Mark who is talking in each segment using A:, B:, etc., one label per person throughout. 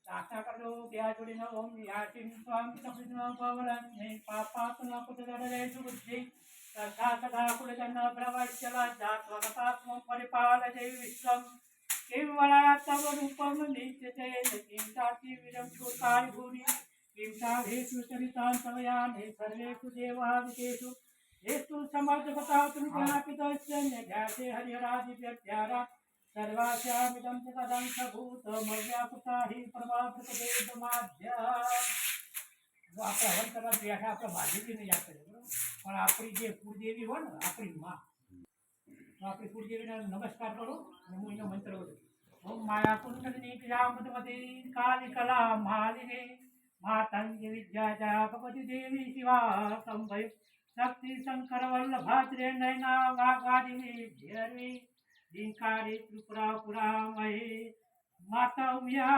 A: प्रार्थना कर लो क्या जोड़ी न ओम याचिं स्वाम तपिन पवलन ने पापात्मा कुतदरे सुबुद्धि तथा सदा कुलजन प्रवचला जात्वगतात्मं परिपाल देवी विश्वम किं वला तव रूपम नित्यते किं चाति विरम छोटारि भूरि किं चाभेषु चरितां तवयाने सर्वेषु देवादिकेषु येषु समर्थकतातुं ज्ञापितस्य न्यध्यासे हरिहरादिव्यध्यारा सर्वास्यामिदं च तदंशभूतमव्याकृता हि परमार्थपदेशमाध्या આપણે હવન કરવા બેઠા આપણે બાજુથી નહીં આપે બરાબર પણ આપણી જે કુળદેવી હોય ને આપણી માં તો આપણી કુળદેવીને નમસ્કાર કરો અને હું એનો મંત્ર બોલું ઓમ માયા કુંડલિની ક્રિયામતમતી કાલી કલા માલિની માતંગી વિદ્યાજા ભગવતી દેવી શિવા સંભય શક્તિ શંકર વલ્લભાત્રે નયના વાગાદિની ભૈરવી દિનકારી ત્રિપુરા પુરામહી माता उया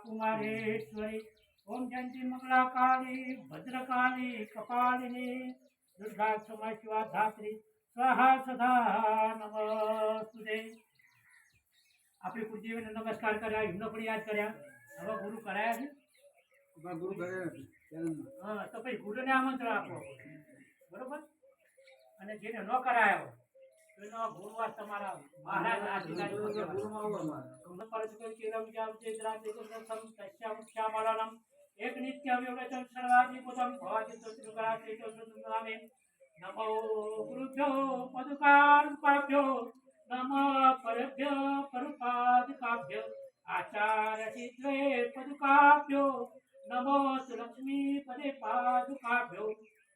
A: कुमारेश्वरी ओम जयंती मंगला काली भद्रकाली कपालिनी दुर्गा क्षमा शिवा धात्री स्वाहा सदा नमस्तुते आपे कुलदेवीने नमस्कार कर्या एमनो पण याद कर्या हवे गुरु कराया छे गुरु कराया हां तो भाई गुरुने आमंत्रण आपो बरोबर અને જેને ન કરાયો એનો ગુરુવાર તમારા મહારાજ આશીર્વાદ ગુરુમાં આવવા પરસ્પર ચિરમ જામ ચેદ્રાતે કુંદમ તસ્યામ શ્યામળનમ એક નિત્ય વ્યવચન સર્વાદિ પુતમ ભવાદિ સત્રુકરાતે ચતુર્નામે નમો ગુરુભ્યો પદુકાર્પાભ્યો નમઃ પરભ્યો પરુપાદકાભ્યો આચાર્ય ચિત્રે પદુકાભ્યો નમો લક્ષ્મી પદે પાદુકાભ્યો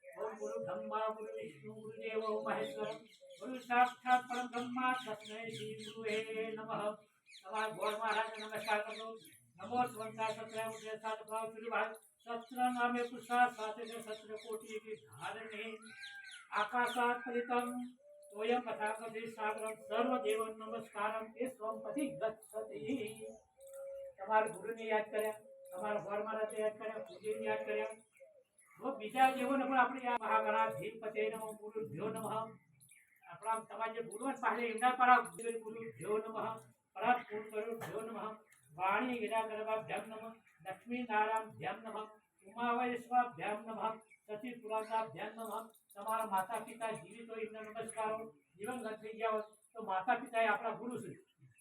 A: ओम गुरु ब्रह्मा गुरु विष्णु गुरुदेव महेश्वर गुरु साक्षात् परम ब्रह्मा तस्मै श्री गुरुवे नमः नमः गौर महाराज नमस्कार करो नमो स्वंता सत्र मुझे साथ भाव श्री भाई सत्र नामे पुरुषा साथे सत्र कोटि की धारणे आकाशात् परितम स्वयं पथाकति सागरम सर्व देव नमस्कारम ते स्वंपति गच्छति તમારા ગુરુને યાદ કર્યા તમારા ગૌર મહારાજને યાદ કર્યા પૂજ્યને યાદ કર્યા वो बीजा जीवन पण आपली महागणाधीपते नमः गुरुभ्यो नमः आपला समाज गुरुवर पहिले इंदा परा गुरुभ्यो नमः परात गुरुभ्यो नमः वाणी गिरागरभाभ्यां नमः लक्ष्मी नारायणाभ्यां नमः उमावैश्वाभ्यां नमः सती पुराणाभ्यां नमः તમારા માતા પિતા જીવિત હોય એમને નમસ્કારો દિવંગત થઈ ગયા હોય તો માતા પિતા એ આપણા ગુરુ છે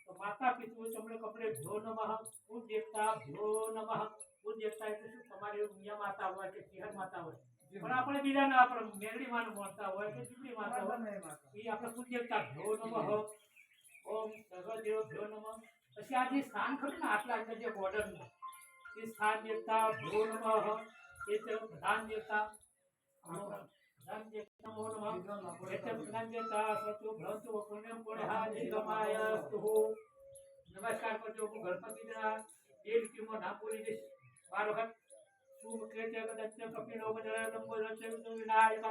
A: તો માતા પિતૃ ચમડે કપડે ભ્યો નમઃ કુલ દેવતા ભ્યો નમઃ કુલ દેવતા એટલે શું તમારી મિયા માતા હોય કે સિંહણ માતા હોય પણ આપણે બીજાના આપણે મેરડી માનું માનતા હોય કે ચીકડી માતા હોય એ આપણે કુલ દેવતા ભ્યો નમઃ ઓમ સર્વદેવ ભ્યો નમઃ પછી આ જે સ્થાન ખરું ને આટલા અંદર જે બોર્ડરનું એ સ્થાન દેવતા ભ્યો નમઃ એ છે પ્રધાન દેવતા प्रधान देवता नमो नमः प्रथम प्रधान देवता स्वतो भ्रंतो पुण्यम पुण्यः निगमायस्तु नमस्कार करजो गणपति जरा एक किमो नापुरी दे 12 वखत शुभ कृत्य कदच्च कपिलो बजरा लंबो रचन विनायक